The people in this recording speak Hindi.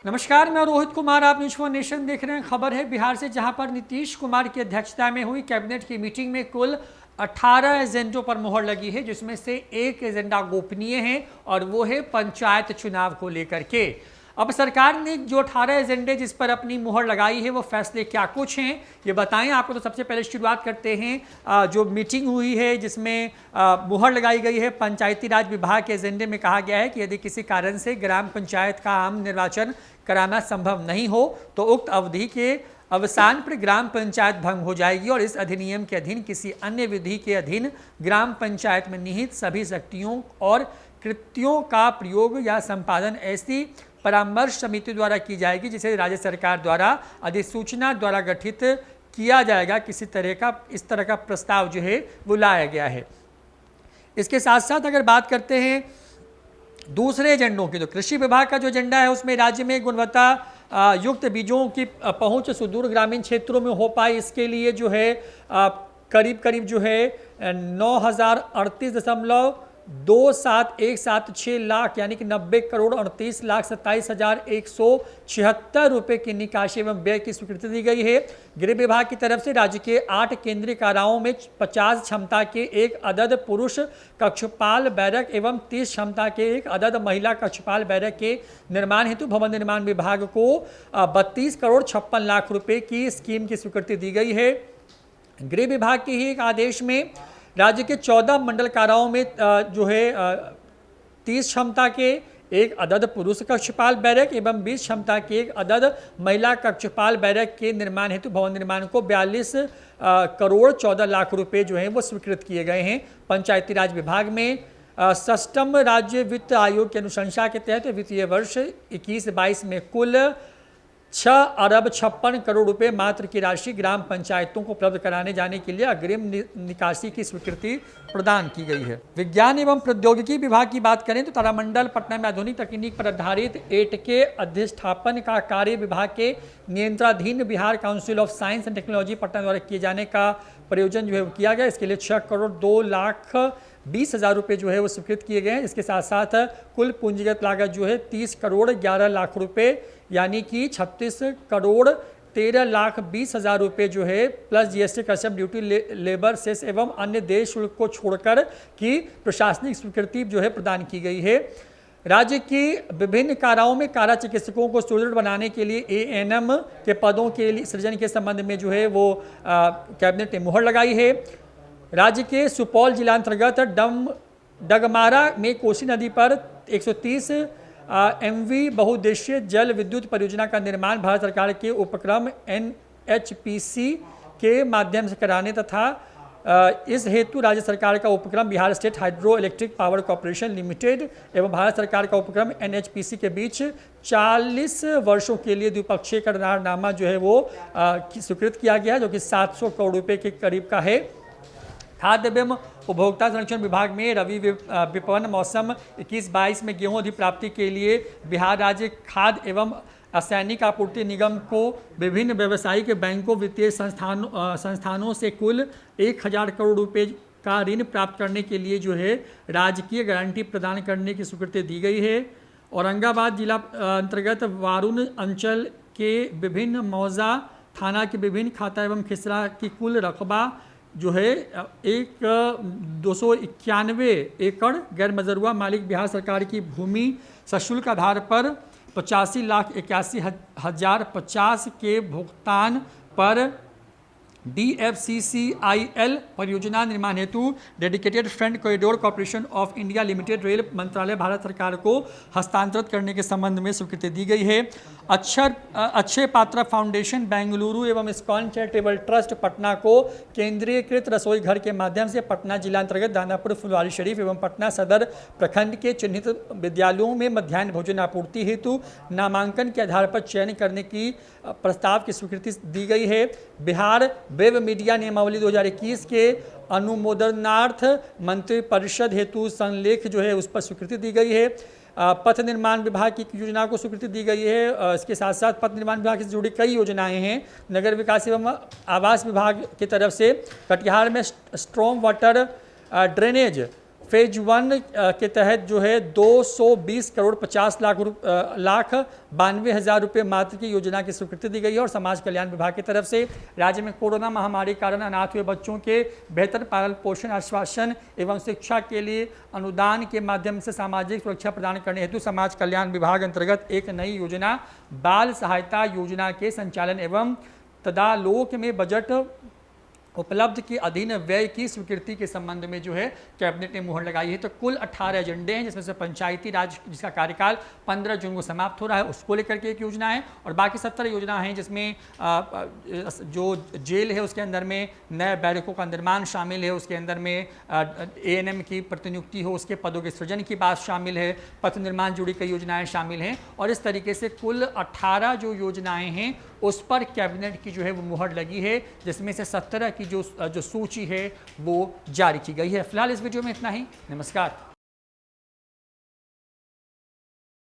नमस्कार, मैं रोहित कुमार। आप न्यूज़ 4 नेशन देख रहे हैं। खबर है बिहार से, जहां पर नीतीश कुमार की अध्यक्षता में हुई कैबिनेट की मीटिंग में कुल 18 एजेंडों पर मुहर लगी है, जिसमें से एक एजेंडा गोपनीय है और वो है पंचायत चुनाव को लेकर के। अब सरकार ने जो 18 एजेंडे जिस पर अपनी मुहर लगाई है, वो फैसले क्या कुछ हैं ये बताएं आपको। तो सबसे पहले शुरुआत करते हैं जो मीटिंग हुई है जिसमें मुहर लगाई गई है पंचायती राज विभाग के एजेंडे में कहा गया है कि यदि किसी कारण से ग्राम पंचायत का आम निर्वाचन कराना संभव नहीं हो तो उक्त अवधि के अवसान पर ग्राम पंचायत भंग हो जाएगी और इस अधिनियम के अधीन किसी अन्य विधि के अधीन ग्राम पंचायत में निहित सभी शक्तियों और कृत्यों का प्रयोग या संपादन ऐसी परामर्श समिति द्वारा की जाएगी जिसे राज्य सरकार द्वारा अधिसूचना द्वारा गठित किया जाएगा। किसी इस तरह का प्रस्ताव जो है वो लाया गया है। इसके साथ साथ अगर बात करते हैं दूसरे एजेंडों की, तो कृषि विभाग का जो एजेंडा है उसमें राज्य में गुणवत्ता युक्त बीजों की पहुंच सुदूर ग्रामीण क्षेत्रों में हो पाए, इसके लिए जो है करीब जो है 9,038.2717 लाख यानी कि 90,38,27,176 रुपए की निकासी एवं व्यय की स्वीकृति दी गई है। गृह विभाग की तरफ से राज्य के 8 केंद्रीय काराओं में 50 क्षमता के एक अदद पुरुष कक्षपाल बैरक एवं 30 क्षमता के एक अदद महिला कक्षपाल बैरक के निर्माण हेतु भवन निर्माण विभाग को 32,56 रुपए की स्कीम की स्वीकृति दी गई है। गृह विभाग के ही एक आदेश में राज्य के 14 मंडल काराओं में जो है 30 क्षमता के एक अदद पुरुष कक्षपाल बैरक एवं 20 क्षमता के एक अदद महिला कक्षपाल बैरक के निर्माण हेतु भवन निर्माण को 42,14 रुपए जो हैं वो स्वीकृत किए गए हैं। पंचायती राज विभाग में षष्ठम राज्य वित्त आयोग की अनुशंसा के तहत वित्तीय वर्ष 21-22 में कुल 6,56 रुपए मात्र की राशि ग्राम पंचायतों को उपलब्ध कराने जाने के लिए अग्रिम निकासी की स्वीकृति प्रदान की गई है। विज्ञान एवं प्रौद्योगिकी विभाग की बात करें तो तारामंडल पटना में आधुनिक तकनीक पर आधारित एट के अधिष्ठापन का कार्य विभाग के नियंत्रणाधीन Bihar council of science and technology Patna द्वारा किए जाने का प्रयोजन जो है किया गया। इसके लिए 6,02,20,000 रुपये जो है वो स्वीकृत किए गए हैं। इसके साथ साथ कुल पूंजीगत लागत जो है 30,11,00,000 रुपये यानी कि 36,13,20,000 रुपये जो है plus GST custom duty labour cess एवं अन्य देय शुल्क को छोड़कर की प्रशासनिक स्वीकृति जो है प्रदान की गई है। राज्य की विभिन्न काराओं में कारा चिकित्सकों को सुदृढ़ बनाने के लिए एएनएम के पदों के लिए सृजन के संबंध में जो है वो कैबिनेट ने मुहर लगाई है। राज्य के सुपौल जिला अंतर्गत डगमारा में कोसी नदी पर 130 MV बहुउद्देशीय जल विद्युत परियोजना का निर्माण भारत सरकार के उपक्रम NHPC के माध्यम से कराने तथा इस हेतु राज्य सरकार का उपक्रम Bihar state hydro electric power corporation limited एवं भारत सरकार का उपक्रम NHPC के बीच 40 वर्षों के लिए द्विपक्षीय करारनामा जो है वो स्वीकृत किया गया, जो कि 700 करोड़ रुपए के करीब का है। खाद्य एवं उपभोक्ता संरक्षण विभाग में रबी विपणन मौसम 21-22 में गेहूं अधिप्राप्ति के लिए बिहार राज्य खाद्य एवं असैनिक आपूर्ति निगम को विभिन्न व्यावसायिक बैंकों वित्तीय संस्थानों से कुल 1,000 करोड़ रुपए का ऋण प्राप्त करने के लिए जो है राजकीय गारंटी प्रदान करने की स्वीकृति दी गई है। औरंगाबाद जिला अंतर्गत वारुण अंचल के विभिन्न मौजा थाना के विभिन्न खाता एवं खिसरा की कुल रकबा जो है 291 एकड़ गैर मजरूआ मालिक बिहार सरकार की भूमि सशुल्क आधार पर 85,81,050 के भुगतान पर DFCCIL परियोजना निर्माण हेतु dedicated front corridor corporation of India limited rail मंत्रालय भारत सरकार को हस्तांतरित करने के संबंध में स्वीकृति दी गई है। अक्षय पात्रा फाउंडेशन बेंगलुरु एवं इस्कॉन चैरिटेबल ट्रस्ट पटना को केंद्रीयकृत रसोई घर के माध्यम से पटना जिला अंतर्गत दानापुर फुलवारी शरीफ एवं पटना सदर प्रखंड के चिन्हित विद्यालयों में मध्याह्न भोजन आपूर्ति हेतु नामांकन के आधार पर चयन करने की प्रस्ताव की स्वीकृति दी गई है। बिहार वेब मीडिया नियमावली 2021 के अनुमोदनार्थ मंत्रिपरिषद हेतु संलेख जो है उस पर स्वीकृति दी गई है। पथ निर्माण विभाग की योजना को स्वीकृति दी गई है। इसके साथ साथ पथ निर्माण विभाग से जुड़ी कई योजनाएं हैं। नगर विकास एवं आवास विभाग की तरफ से कटिहार में स्ट्रॉम वाटर ड्रेनेज फेज 1 के तहत जो है 220 करोड़ 50 लाख 92,000 रुपये मात्र की योजना की स्वीकृति दी गई है। और समाज कल्याण विभाग की तरफ से राज्य में कोरोना महामारी के कारण अनाथ हुए बच्चों के बेहतर पालन पोषण आश्वासन एवं शिक्षा के लिए अनुदान के माध्यम से सामाजिक सुरक्षा प्रदान करने हेतु समाज कल्याण विभाग अंतर्गत एक नई योजना बाल सहायता योजना के संचालन एवं तदालोक में बजट उपलब्ध के अधीन व्यय की स्वीकृति के संबंध में जो है कैबिनेट ने मुहर लगाई है। तो कुल 18 एजेंडे हैं, जिसमें से पंचायती राज जिसका कार्यकाल 15 जून को समाप्त हो रहा है उसको लेकर के एक योजना है, और बाकी 17 योजना हैं जिसमें जो जेल है उसके अंदर में नए बैरकों का निर्माण शामिल है, उसके अंदर में ANM की प्रतिनियुक्ति हो उसके पदों के सृजन की बात शामिल है, पथ निर्माण जुड़ी कई योजनाएं शामिल हैं। और इस तरीके से कुल 18 जो योजनाएं हैं उस पर कैबिनेट की जो है वो मुहर लगी है, जिसमें से 17 की जो सूची है वो जारी की गई है। फिलहाल इस वीडियो में इतना ही। नमस्कार।